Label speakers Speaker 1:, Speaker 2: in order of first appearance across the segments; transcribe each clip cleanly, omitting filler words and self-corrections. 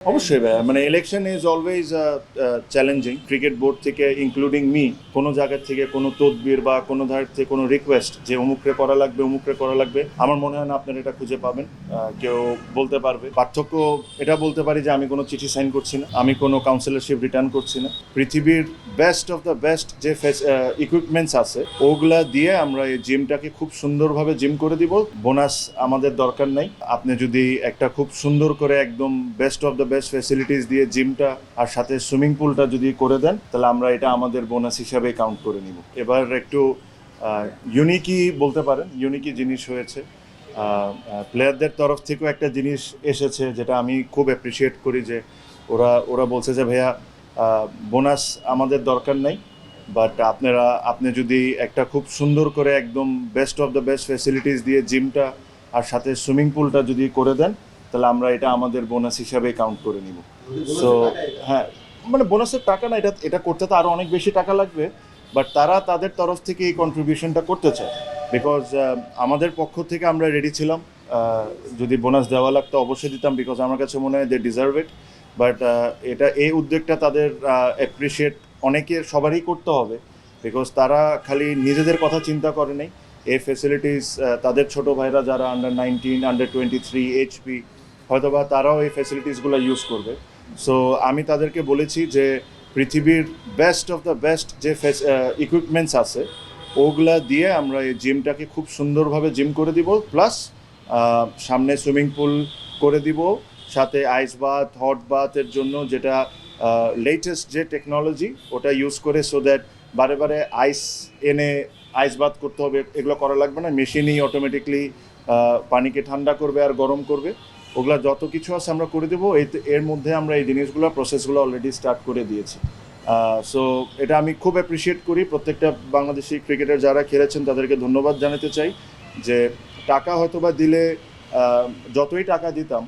Speaker 1: অবশ্যই ভাইয়া, মানে election is always challenging. Cricket board থেকে ইনক্লুডিং মি কোনো জায়গা থেকে কোনো তদবির বা কোনো ধার থেকে কোনো রিকোয়েস্ট যে অমুকরে করা লাগবে অমুকরে করা লাগবে, আমার মনে হয় না আপনারা এটা খুঁজে পাবেন। কেউ বলতে পারবে পার্থক্য, এটা বলতে পারি যে আমি কোনো চিঠি সাইন করছি না, আমি কোনো কাউন্সিলরশিপ রিটার্ন করছি না। পৃথিবীর বেস্ট অফ দ্য বেস্ট যে ইকুইপমেন্টস আছে ওগুলা দিয়ে আমরা এই জিমটাকে খুব সুন্দরভাবে জিম করে দিব। বোনাস আমাদের দরকার নাই। আপনি যদি একটা খুব সুন্দর করে একদম best of the best facilities দিয়ে জিমটা আর সাথে সুইমিং পুলটা যদি করে দেন, তাহলে আমরা এটা আমাদের বোনাস হিসাবে কাউন্ট করে নিব। এবার একটু ইউনিকই বলতে পারেন, ইউনিকই জিনিস হয়েছে। প্লেয়ারদের তরফ থেকেও একটা জিনিস এসেছে যেটা আমি খুব অ্যাপ্রিসিয়েট করি, যে ওরা ওরা বলছে যে ভাইয়া বোনাস আমাদের দরকার নাই, বাট আপনি যদি একটা খুব সুন্দর করে একদম best of the best facilities দিয়ে জিমটা আর সাথে সুইমিং পুলটা যদি করে দেন, তাহলে আমরা এটা আমাদের বোনাস হিসাবে কাউন্ট করে নিব। সো হ্যাঁ, মানে বোনাসের টাকা না, এটা এটা করতে তো আরও অনেক বেশি টাকা লাগবে, বাট তারা তাদের তরফ থেকে এই কন্ট্রিবিউশনটা করতে চায়। বিকজ আমাদের পক্ষ থেকে আমরা রেডি ছিলাম, যদি বোনাস দেওয়া লাগতো অবশ্যই দিতাম, বিকজ আমার কাছে মনে হয় দে ডিজার্ভ ইট। বাট এটা এই উদ্যোগটা তাদের অ্যাপ্রিসিয়েট অনেকের সবারই করতে হবে, বিকজ তারা খালি নিজেদের কথা চিন্তা করে নেই। এই ফেসিলিটিস তাদের ছোট ভাইরা যারা আন্ডার 19, আন্ডার 23, এইচপি, হয়তোবা তারাও এই ফেসিলিটিসগুলো ইউজ করবে। সো আমি তাদেরকে বলেছি যে পৃথিবীর বেস্ট অফ দ্য বেস্ট যে ইকুইপমেন্টস আছে ওগুলা দিয়ে আমরা এই জিমটাকে খুব সুন্দরভাবে জিম করে দিব, প্লাস সামনে সুইমিং পুল করে দিব, সাথে আইস বাথ, হট বাথের জন্য যেটা লেটেস্ট যে টেকনোলজি ওটা ইউজ করে, সো দ্যাট বারে বারে আইস এনে আইস বাথ করতে হবে এগুলো করা লাগবে না, মেশিনই অটোমেটিকলি পানিকে ঠান্ডা করবে আর গরম করবে। ওগুলা যত কিছু আছে আমরা করে দেবো। এর মধ্যে আমরা এই জিনিসগুলো প্রসেসগুলো অলরেডি স্টার্ট করে দিয়েছি। সো এটা আমি খুব অ্যাপ্রিসিয়েট করি। প্রত্যেকটা বাংলাদেশি ক্রিকেটার যারা খেলেছেন তাদেরকে ধন্যবাদ জানাতে চাই, যে টাকা হয়তো বা দিলে যতই টাকা দিতাম,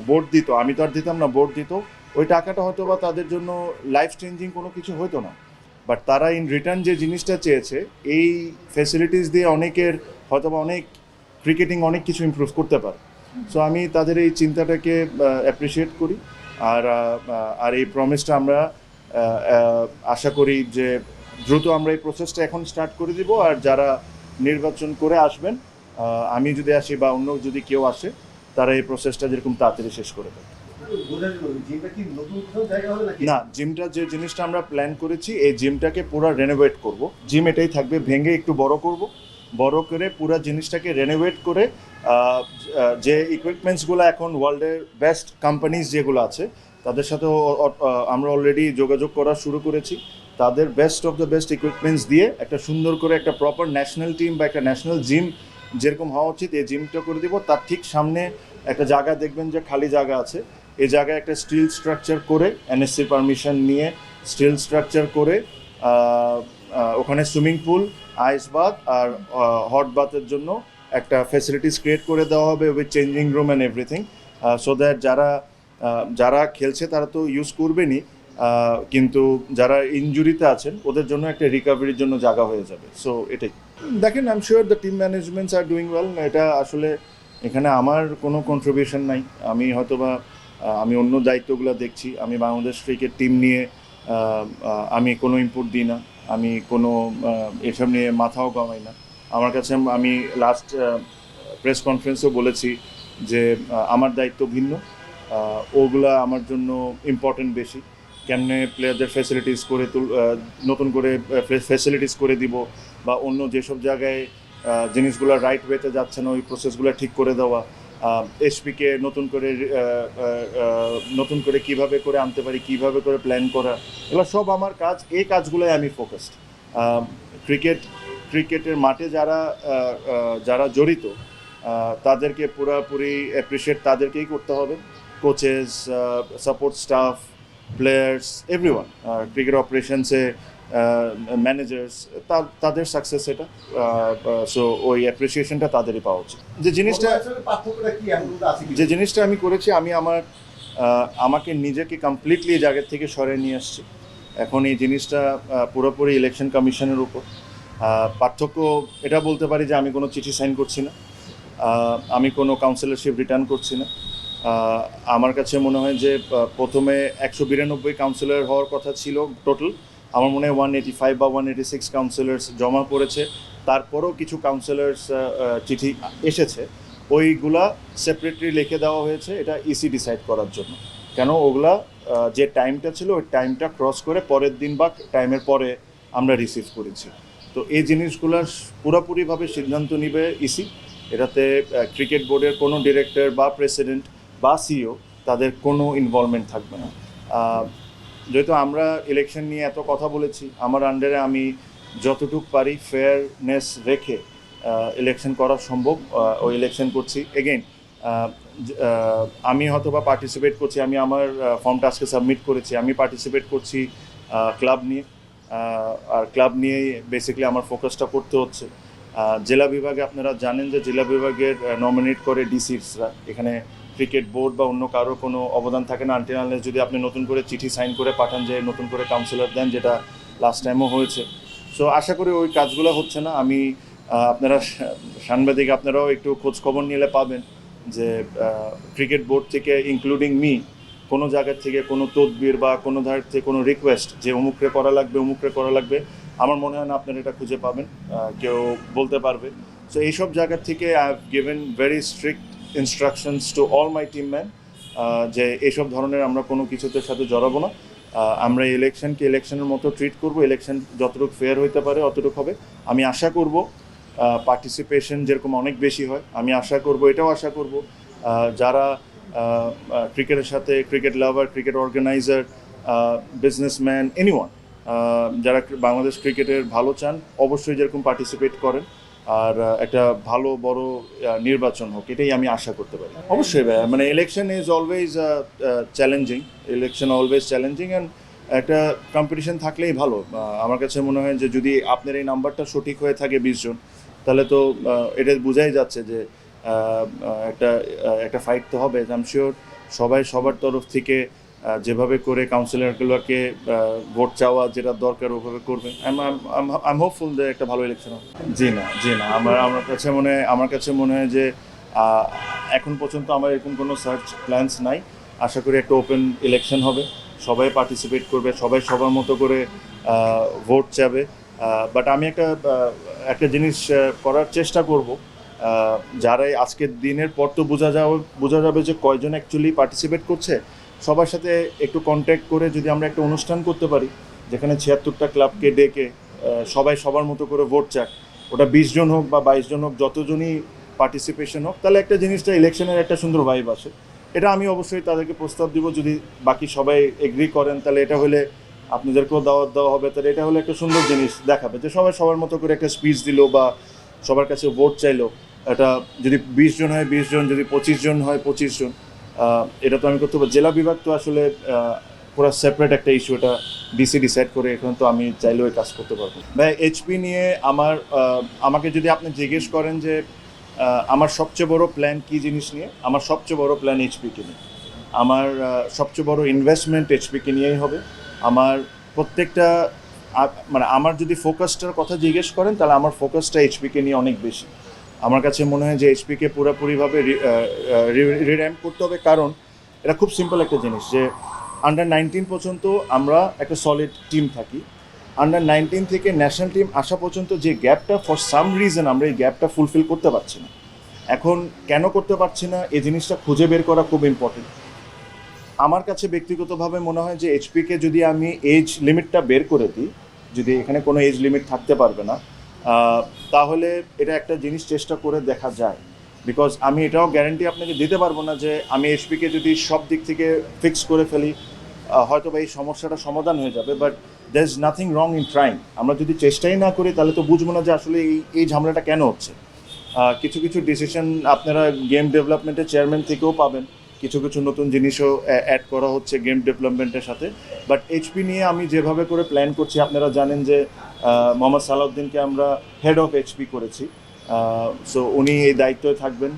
Speaker 1: বোর্ড দিত, আমি তো আর দিতাম না, বোর্ড দিত, ওই টাকাটা হয়তো বা তাদের জন্য লাইফ চেঞ্জিং কোনো কিছু হতো না, বাট তারা ইন রিটার্ন যে জিনিসটা চেয়েছে, এই ফ্যাসিলিটিস দিয়ে অনেকের হয়তো বা অনেক ক্রিকেটিং অনেক কিছু ইমপ্রুভ করতে পারে। সো আমি তাদের এই চিন্তাটাকে অ্যাপ্রিসিয়েট করি। আর এই প্রমিসটা আমরা আশা করি যে দ্রুত আমরা এই প্রসেসটা এখন স্টার্ট করে দিব। আর যারা নির্বাচন করে আসবেন, আমি যদি আসি বা অন্য যদি কেউ আসে, তারা এই প্রসেসটা যেরকম তাড়াতাড়ি শেষ করে দেবে। না, জিমটা যে জিনিসটা আমরা প্ল্যান করেছি, এই জিমটাকে পুরো রেনোভেট করব। জিম এটাই থাকবে, ভেঙে একটু বড় করব, বড় করে পুরো জিনিসটাকে রেনোভেট করে যে ইকুইপমেন্টসগুলো এখন ওয়ার্ল্ডের বেস্ট কোম্পানিজ যেগুলো আছে তাদের সাথেও আমরা অলরেডি যোগাযোগ করা শুরু করেছি। তাদের best of the best equipments দিয়ে একটা সুন্দর করে একটা প্রপার ন্যাশনাল টিম বা একটা ন্যাশনাল জিম যেরকম হওয়া উচিত, এই জিমটা করে দিব। তার ঠিক সামনে একটা জায়গা দেখবেন যে খালি জায়গা আছে, এই জায়গায় একটা স্টিল স্ট্রাকচার করে, এনএসসি পারমিশন নিয়ে স্টিল স্ট্রাকচার করে ওখানে সুইমিং পুল, আইস বাথ আর হট বাথের জন্য একটা ফ্যাসিলিটিস ক্রিয়েট করে দেওয়া হবে with changing room and everything, so that যারা খেলছে তারা তো ইউজ করবেনই, কিন্তু যারা ইনজুরিতে আছেন ওদের জন্য একটা রিকভারির জন্য জায়গা হয়ে যাবে। সো এটাই দেখেন, I am sure the team ম্যানেজমেন্টস are doing well. এটা আসলে এখানে আমার কোনো কন্ট্রিবিউশন নাই। আমি হয়তোবা আমি অন্য দায়িত্বগুলো দেখছি। আমি বাংলাদেশ ক্রিকেট টিম নিয়ে আমি কোনো ইনপুট দিই না, আমি কোনো এসব নিয়ে মাথাও কামাই না। আমার কাছে আমি লাস্ট প্রেস কনফারেন্সেও বলেছি যে আমার দায়িত্ব ভিন্ন, ওগুলা আমার জন্য ইম্পর্টেন্ট বেশি। কেমনে প্লেয়ারদের ফ্যাসিলিটিস করে নতুন করে ফ্যাসিলিটিস করে দিব, বা অন্য যেসব জায়গায় জিনিসগুলো রাইট ওয়েতে যাচ্ছে না ওই প্রসেসগুলো ঠিক করে দেওয়া, এসপিকে নতুন করে কিভাবে করে আনতে পারি, কিভাবে করে প্ল্যান করা, এগুলো সব আমার কাজ। এই কাজগুলোই আমি ফোকাসড। ক্রিকেটের মাঠে যারা জড়িত তাদেরকে পুরোপুরি অ্যাপ্রিসিয়েট তাদেরকেই করতে হবে। Coaches, support staff, players, everyone, cricket অপারেশনসে ম্যানেজার্স, তাদের সাকসেস এটা। সো ওই অ্যাপ্রিসিয়েশনটা তাদেরই পাওয়া উচিত। যে জিনিসটা আমি করেছি, আমি আমাকে নিজেকে কমপ্লিটলি এই জায়গার থেকে সরিয়ে নিয়ে আসছি। এখন এই জিনিসটা পুরোপুরি ইলেকশন কমিশনের উপর। পার্থক্য এটা বলতে পারি যে আমি কোনো চিঠি সাইন করছি না, আমি কোনো কাউন্সিলরশিপ রিটার্ন করছি না, আমার কাছে মনে হয় যে প্রথমে 192 কাউন্সিলর হওয়ার কথা ছিল টোটাল। আমার মনে হয় 185 বা 186 কাউন্সিলর্স জমা পড়েছে। তারপরও কিছু কাউন্সিলর্স চিঠি এসেছে, ওইগুলা সেপারেটলি লিখে দেওয়া হয়েছে এটা ইসি ডিসাইড করার জন্য। কেন ওগুলা যে টাইমটা ছিল ওই টাইমটা ক্রস করে পরের দিন বা টাইমের পরে আমরা রিসিভ করেছি। তো এই জিনিসগুলোর পুরোপুরিভাবে সিদ্ধান্ত নিবে ইসি। এটাতে ক্রিকেট বোর্ডের কোনো ডিরেক্টর বা প্রেসিডেন্ট বা সিইও তাদের কোনো ইনভলভমেন্ট থাকবে না। যেহেতু আমরা ইলেকশন নিয়ে এত কথা বলেছি, আমার আন্ডারে আমি যতটুকু পারি ফেয়ারনেস রেখে ইলেকশন করা সম্ভব ওই ইলেকশন করছি। এগেইন আমি হয়তো বা পার্টিসিপেট করছি, আমি আমার ফর্মটা আজকে সাবমিট করেছি, আমি পার্টিসিপেট করছি ক্লাব নিয়ে। আর ক্লাব নিয়েই বেসিক্যালি আমার ফোকাসটা করতে হচ্ছে। জেলা বিভাগে আপনারা জানেন যে জেলা বিভাগের নমিনেট করে ডিসিসরা, এখানে ক্রিকেট বোর্ড বা অন্য কারো কোনো অবদান থাকে না আনটিল আনলেস যদি আপনি নতুন করে চিঠি সাইন করে পাঠান যে নতুন করে কাউন্সিলর দেন, যেটা লাস্ট টাইমও হয়েছে। সো আশা করি ওই কাজগুলো হচ্ছে না। আমি আপনারা সাংবাদিক আপনারাও একটু খোঁজ খবর নিলে পাবেন যে ক্রিকেট বোর্ড থেকে ইনক্লুডিং মি কোনো জায়গার থেকে কোনো তদবির বা কোনো ধার থেকে কোনো রিকোয়েস্ট যে অমুকরে করা লাগবে আমার মনে হয় না আপনারা এটা খুঁজে পাবেন, কেউ বলতে পারবে। সো এইসব জায়গার থেকে I have given very strict instructions to all my team man যে এইসব ধরনের আমরা কোনো কিছুতে সাথে জড়াবো না। আমরা ইলেকশনকে ইলেকশনের মতো ট্রিট করব, ইলেকশন যতটুকু ফেয়ার হইতে পারে অতটুকু হবে। আমি আশা করব পার্টিসিপেশন যেরকম অনেক বেশি হয়, আমি আশা করব এটাও আশা করব যারা ক্রিকেটের সাথে cricket lover, cricket organizer, businessman, anyone যারা বাংলাদেশ ক্রিকেটের ভালো চান অবশ্যই যেরকম পার্টিসিপেট করেন। আর একটা ভালো বড় নির্বাচন হোক, এটাই আমি আশা করতে পারি। অবশ্যই মানে election is always challenging, and একটা কম্পিটিশন থাকলেই ভালো। আমার কাছে মনে হয় যে যদি আপনার এই নাম্বারটা সঠিক হয়ে থাকে 20 জন, তাহলে তো এটা বোঝাই যাচ্ছে যে একটা ফাইট তো হবে। আই এম শিওর সবাই সবার তরফ থেকে যেভাবে করে কাউন্সিলরগুলোকে ভোট চাওয়া যেটা দরকার ওভাবে করবে। আই এম হোপফুল যে একটা ভালো ইলেকশন হবে। জি না আমার কাছে মনে হয় যে এখন পর্যন্ত আমার এরকম কোনো সার্চ প্ল্যানস নাই। আশা করি একটা ওপেন ইলেকশন হবে, সবাই পার্টিসিপেট করবে, সবাই সবার মতো করে ভোট চাবে। বাট আমি একটা জিনিস করার চেষ্টা করব, যারাই আজকের দিনের পর তো বোঝা যাবে যে কয়জন অ্যাকচুয়ালি পার্টিসিপেট করছে। সবার সাথে একটু কন্ট্যাক্ট করে যদি আমরা একটা অনুষ্ঠান করতে পারি যেখানে 76টা ক্লাবকে ডেকে সবাই সবার মতো করে ভোট চাক, ওটা 20 জন হোক বা 22 জন হোক, যতজনই পার্টিসিপেশন হোক, তাহলে একটা জিনিসটা ইলেকশনের একটা সুন্দর ভাইব আসে। এটা আমি অবশ্যই তাদেরকে প্রস্তাব দিব, যদি বাকি সবাই এগ্রি করেন তাহলে এটা হলে আপনাদেরকেও দাওয়াত দেওয়া হবে। তাহলে এটা হলে একটা সুন্দর জিনিস দেখাবে যে সবাই সবার মতো করে একটা স্পিচ দিল বা সবার কাছে ভোট চাইলো। এটা যদি 20 জন হয় 20 জন, যদি 25 জন হয় 25 জন, এটা তো আমি করতে পারি। জেলা বিভাগ তো আসলে পুরো সেপারেট একটা ইস্যু, এটা ডিসি ডিসাইড করে, এখন তো আমি চাইলেও এই কাজ করতে পারবো। ভাই এইচপি নিয়ে আমাকে যদি আপনি জিজ্ঞেস করেন যে আমার সবচেয়ে বড় প্ল্যান কী জিনিস নিয়ে, আমার সবচেয়ে বড় প্ল্যান এইচপিকে নিয়ে। আমার সবচেয়ে বড় ইনভেস্টমেন্ট এইচপিকে নিয়েই হবে। আমার প্রত্যেকটা মানে আমার যদি ফোকাসটার কথা জিজ্ঞেস করেন তাহলে আমার ফোকাসটা এইচপিকে নিয়ে অনেক বেশি। আমার কাছে মনে হয় যে এইচপিকে পুরোপুরিভাবে রিভ্যাম্প করতে হবে, কারণ এটা খুব সিম্পল একটা জিনিস যে আন্ডার 19 পর্যন্ত আমরা একটা সলিড টিম থাকি। আন্ডার 19 থেকে ন্যাশনাল টিম আসা পর্যন্ত যে গ্যাপটা, ফর সাম রিজন আমরা এই গ্যাপটা ফুলফিল করতে পারছি না। এখন কেন করতে পারছি না এই জিনিসটা খুঁজে বের করা খুব ইম্পর্টেন্ট। আমার কাছে ব্যক্তিগতভাবে মনে হয় যে এইচপিকে যদি আমি এজ লিমিটটা বের করে দিই, যদি এখানে কোনো এজ লিমিট থাকতে পারবে না, তাহলে এটা একটা জিনিস চেষ্টা করে দেখা যায়। বিকজ আমি এটাও গ্যারান্টি আপনাকে দিতে পারবো না যে আমি এইচপিকে যদি সব দিক থেকে ফিক্স করে ফেলি হয়তো বা এই সমস্যাটা সমাধান হয়ে যাবে, but there is nothing wrong in trying. আমরা যদি চেষ্টাই না করি তাহলে তো বুঝবো না যে আসলে এই ঝামেলাটা কেন হচ্ছে। কিছু কিছু ডিসিশন আপনারা গেম ডেভেলপমেন্টের চেয়ারম্যান থেকেও পাবেন, কিছু কিছু নতুন জিনিসও অ্যাড করা হচ্ছে গেম ডেভেলপমেন্টের সাথে। বাট এইচপি নিয়ে আমি যেভাবে করে প্ল্যান করছি, আপনারা জানেন যে মোহাম্মদ সালাউদ্দিনকে আমরা হেড অফ এইচপি করেছি। সো উনি এই দায়িত্বে থাকবেন।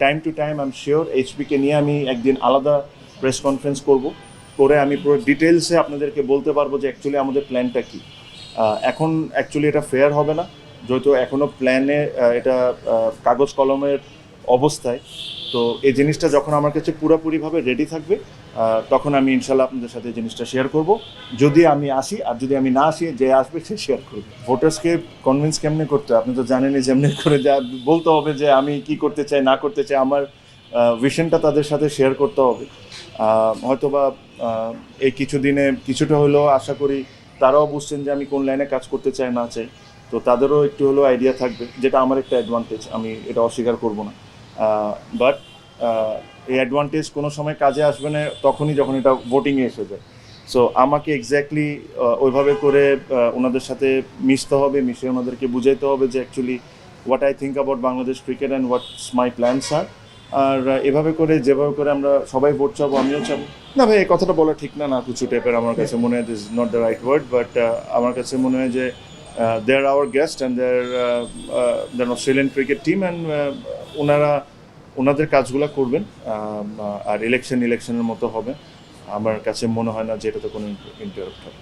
Speaker 1: Time to time I am sure এইচপিকে নিয়ে আমি একদিন আলাদা প্রেস কনফারেন্স করে আমি পুরো ডিটেলসে আপনাদেরকে বলতে পারবো যে অ্যাকচুয়ালি আমাদের প্ল্যানটা কী। এখন অ্যাকচুয়ালি এটা ফেয়ার হবে না, যেহেতু এখনও প্ল্যানে এটা কাগজ কলমের অবস্থায়। তো এই জিনিসটা যখন আমার কাছে পুরোপুরিভাবে রেডি থাকবে তখন আমি ইনশাল্লাহ আপনাদের সাথে এই জিনিসটা শেয়ার করব। যদি আমি আসি, আর যদি আমি না আসি, যে আসবে সে শেয়ার করবে। ভোটার্সকে কনভিন্স কেমনে করতে, আপনি তো জানেনই, যেমনি করে যা বলতে হবে যে আমি কি করতে চাই না করতে চাই, আমার ভিশনটা তাদের সাথে শেয়ার করতে হবে। হয়তোবা এই কিছুদিনে কিছুটা হলেও আশা করি তারাও বুঝছেন যে আমি কোন লাইনে কাজ করতে চাই না চাই, তো তাদেরও একটু হলেও আইডিয়া থাকবে, যেটা আমার একটা অ্যাডভান্টেজ, আমি এটা অস্বীকার করব না। বাট এই অ্যাডভান্টেজ কোনো সময় কাজে আসবে না তখনই যখন এটা ভোটিংয়ে এসে যায়। সো আমাকে এক্স্যাক্টলি ওইভাবে করে ওনাদের সাথে মিশতে হবে, মিশে ওনাদেরকে বুঝাইতে হবে যে actually what I think about Bangladesh cricket and what's my plans are. আর এভাবে করে যেভাবে করে আমরা সবাই ভোট চাবো, আমিও চাবো। না ভাই, এই কথাটা বলা ঠিক না, না কিছু টাইপের আমার কাছে মনে হয় this not the right word, but আমার কাছে মনে হয় যে they are our guest and the Australian cricket team, and ওনাদের কাজগুলো করবেন। আর ইলেকশনের মতো হবে, আমার কাছে মনে হয় না যে এটাতে কোনো ইন্টারাপ্ট হবে।